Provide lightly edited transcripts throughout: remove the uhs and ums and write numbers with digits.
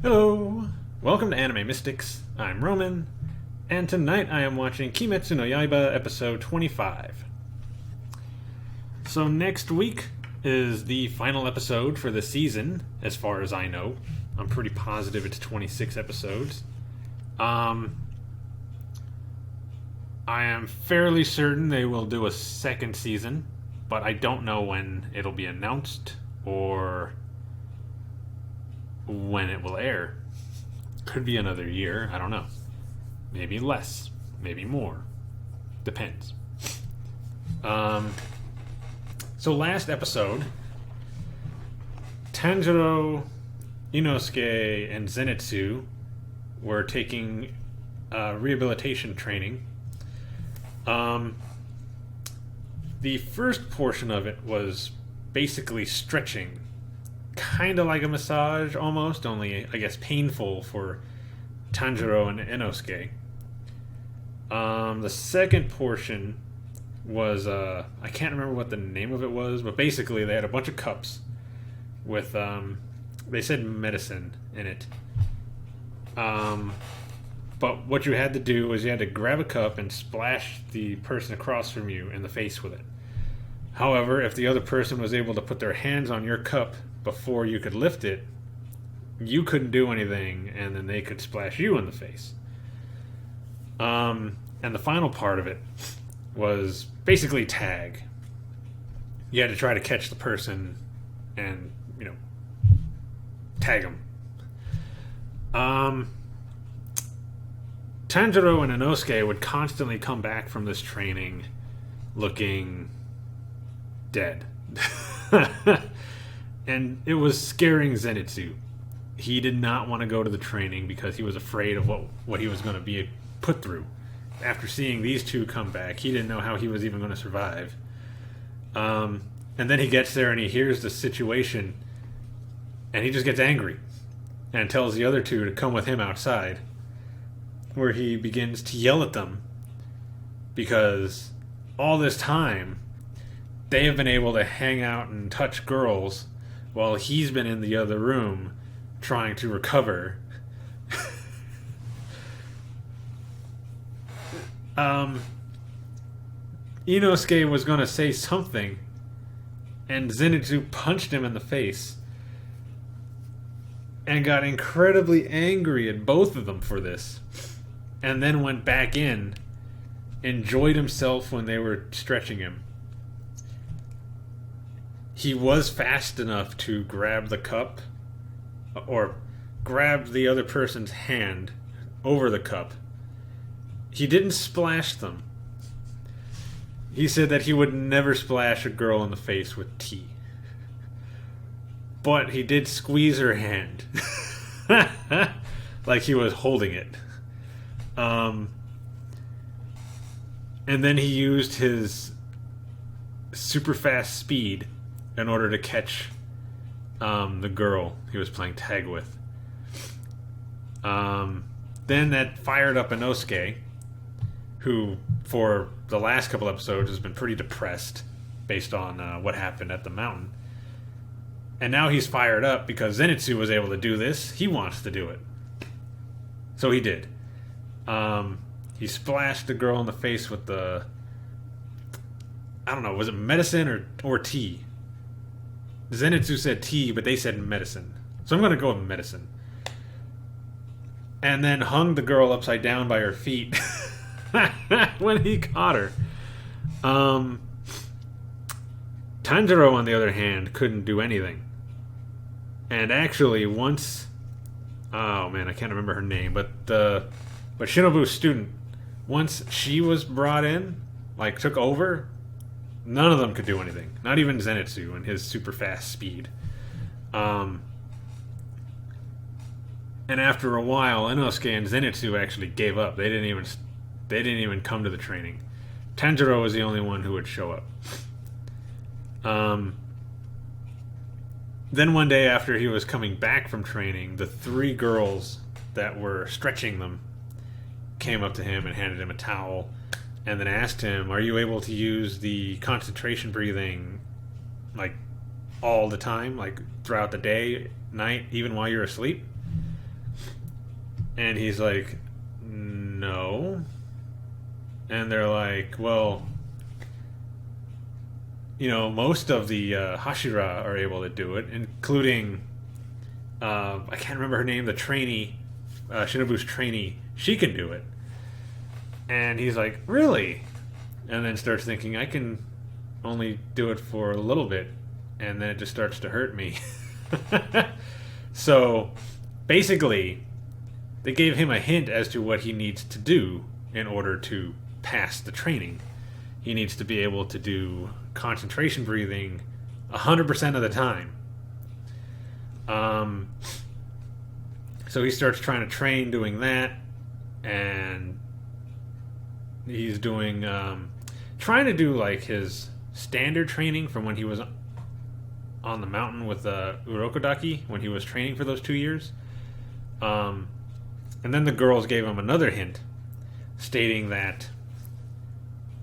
Hello! Welcome to Anime Mystics. I'm Roman, and tonight I am watching Kimetsu no Yaiba episode 25. So next week is the final episode for the season, as far as I know. I'm pretty positive it's 26 episodes. I am fairly certain they will do a second season, but I don't know when it'll be announced or when it will air. Could be another year, I don't know. Maybe less, maybe more. Depends. So last episode, Tanjiro, Inosuke, and Zenitsu were taking rehabilitation training. The first portion of it was basically stretching, kind of like a massage almost, only I guess painful for Tanjiro and Inosuke. The second portion was I can't remember what the name of it was, but basically they had a bunch of cups with they said medicine in it. But what you had to do was you had to grab a cup and splash the person across from you in the face with it. However, if the other person was able to put their hands on your cup before you could lift it, you couldn't do anything, and then they could splash you in the face. And the final part of it was basically tag. You had to try to catch the person and, tag them. Tanjiro and Inosuke would constantly come back from this training looking dead. And it was scaring Zenitsu. He did not want to go to the training because he was afraid of what he was going to be put through. After seeing these two come back, he didn't know how he was even going to survive. And then he gets there and he hears the situation, and he just gets angry and tells the other two to come with him outside, where he begins to yell at them because all this time they have been able to hang out and touch girls while he's been in the other room trying to recover. Inosuke was going to say something, and Zenitsu punched him in the face and got incredibly angry at both of them for this, and then went back in, enjoyed himself when they were stretching him. He was fast enough to grab the cup, or grab the other person's hand over the cup. He didn't splash them. He said that he would never splash a girl in the face with tea. But he did squeeze her hand. Like he was holding it. And then he used his super fast speed in order to catch the girl he was playing tag with. Then that fired up Inosuke, who for the last couple episodes has been pretty depressed based on what happened at the mountain. And now he's fired up because Zenitsu was able to do this. He wants to do it. So he did. He splashed the girl in the face with the, I don't know, was it medicine or tea? Zenitsu said tea, but they said medicine. So I'm going to go with medicine. And then hung the girl upside down by her feet when he caught her. Tanjiro, on the other hand, couldn't do anything. And actually, once... Oh, man, I can't remember her name, but Shinobu's student, once she was brought in, took over, none of them could do anything. Not even Zenitsu and his super fast speed. And after a while, Inosuke and Zenitsu actually gave up. They didn't even come to the training. Tanjiro was the only one who would show up. Then one day after he was coming back from training, the three girls that were stretching them came up to him and handed him a towel and then asked him, "Are you able to use the concentration breathing all the time, throughout the day, night, even while you're asleep?" And he's like, no. And they're like, well, most of the Hashira are able to do it, including, I can't remember her name, the trainee, Shinobu's trainee. She can do it. And he's like, really? And then starts thinking, I can only do it for a little bit. And then it just starts to hurt me. So, basically, they gave him a hint as to what he needs to do in order to pass the training. He needs to be able to do concentration breathing 100% of the time. So he starts trying to train doing that, and he's doing trying to do like his standard training from when he was on the mountain with Urokodaki, when he was training for those 2 years. And then the girls gave him another hint, stating that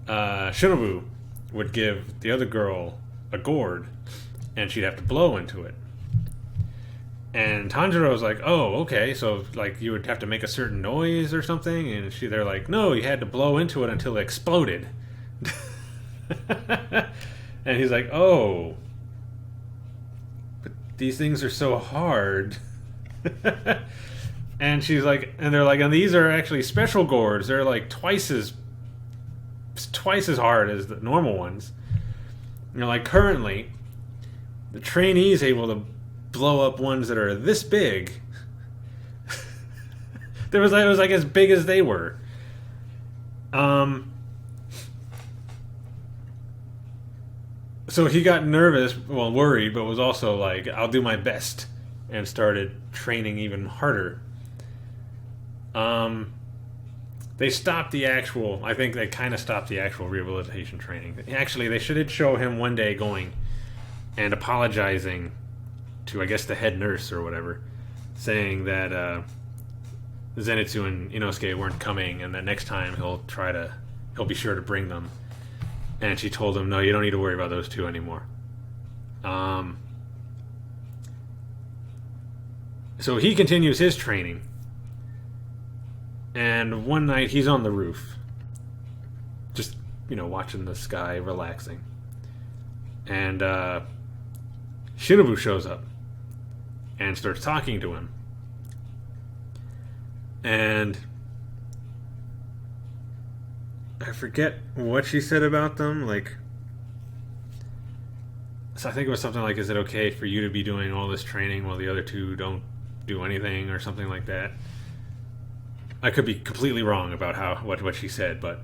Shinobu would give the other girl a gourd, and she'd have to blow into it. And Tanjiro's like, oh, okay, so like you would have to make a certain noise or something, and they're like, no, you had to blow into it until it exploded. And he's like, oh, but these things are so hard. And she's like, and they're like, and these are actually special gourds. They're like twice as hard as the normal ones. And they're like, currently, the trainee's able to blow up ones that are this big. It was like as big as they were. So he got nervous, well, worried, but was also like, I'll do my best, and started training even harder. They stopped the actual, I think they kind of stopped the actual rehabilitation training. Actually, they should show him one day going and apologizing to, I guess, the head nurse or whatever, saying that Zenitsu and Inosuke weren't coming, and that next time he'll be sure to bring them. And she told him, no, you don't need to worry about those two anymore. So he continues his training. And one night he's on the roof, just, watching the sky, relaxing. And Shinobu shows up and starts talking to him. And I forget what she said about them. So I think it was something like, is it okay for you to be doing all this training while the other two don't do anything, or something like that? I could be completely wrong about what she said, but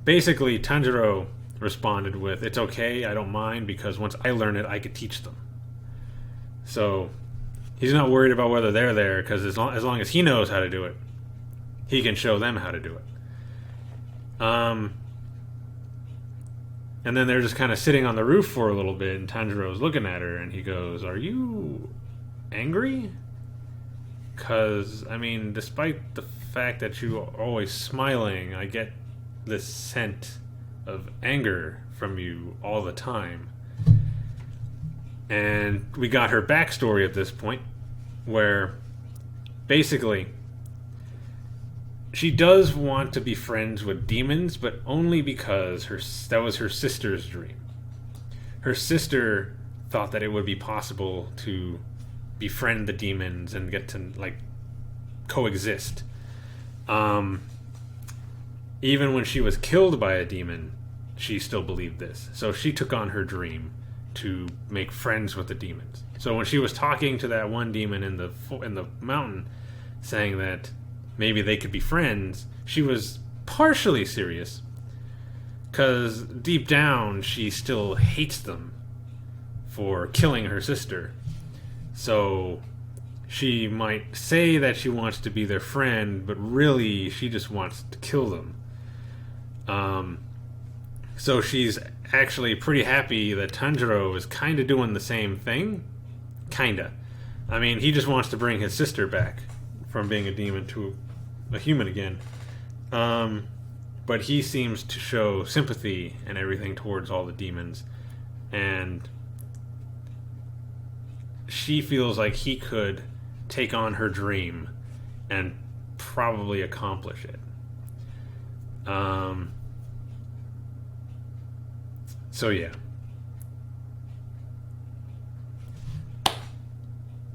basically Tanjiro responded with, it's okay, I don't mind, because once I learn it, I could teach them. So he's not worried about whether they're there, because as long as he knows how to do it, he can show them how to do it. And then they're just kind of sitting on the roof for a little bit, and Tanjiro's looking at her, and he goes, are you angry? Because, despite the fact that you are always smiling, I get this scent of anger from you all the time. And we got her backstory at this point, where basically she does want to be friends with demons, but only because that was her sister's dream. Her sister thought that it would be possible to befriend the demons and get to coexist. Even when she was killed by a demon, she still believed this. So she took on her dream to make friends with the demons. So when she was talking to that one demon in the mountain, saying that maybe they could be friends, she was partially serious, because deep down she still hates them for killing her sister. So she might say that she wants to be their friend, but really she just wants to kill them. So she's actually pretty happy that Tanjiro is kind of doing the same thing. Kinda. He just wants to bring his sister back from being a demon to a human again. But he seems to show sympathy and everything towards all the demons. And she feels like he could take on her dream and probably accomplish it. So yeah.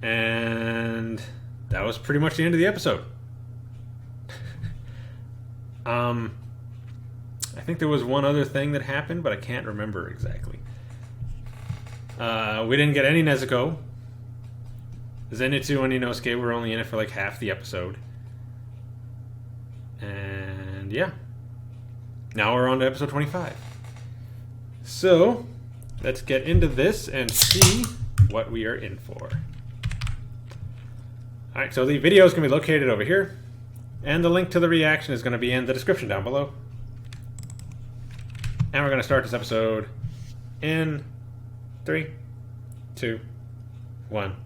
And that was pretty much the end of the episode. I think there was one other thing that happened, but I can't remember exactly. We didn't get any Nezuko. Zenitsu and Inosuke were only in it for like half the episode. And yeah. Now we're on to episode 25. So, let's get into this and see what we are in for. Alright, so the video is going to be located over here. And the link to the reaction is going to be in the description down below. And we're going to start this episode in 3, 2, 1.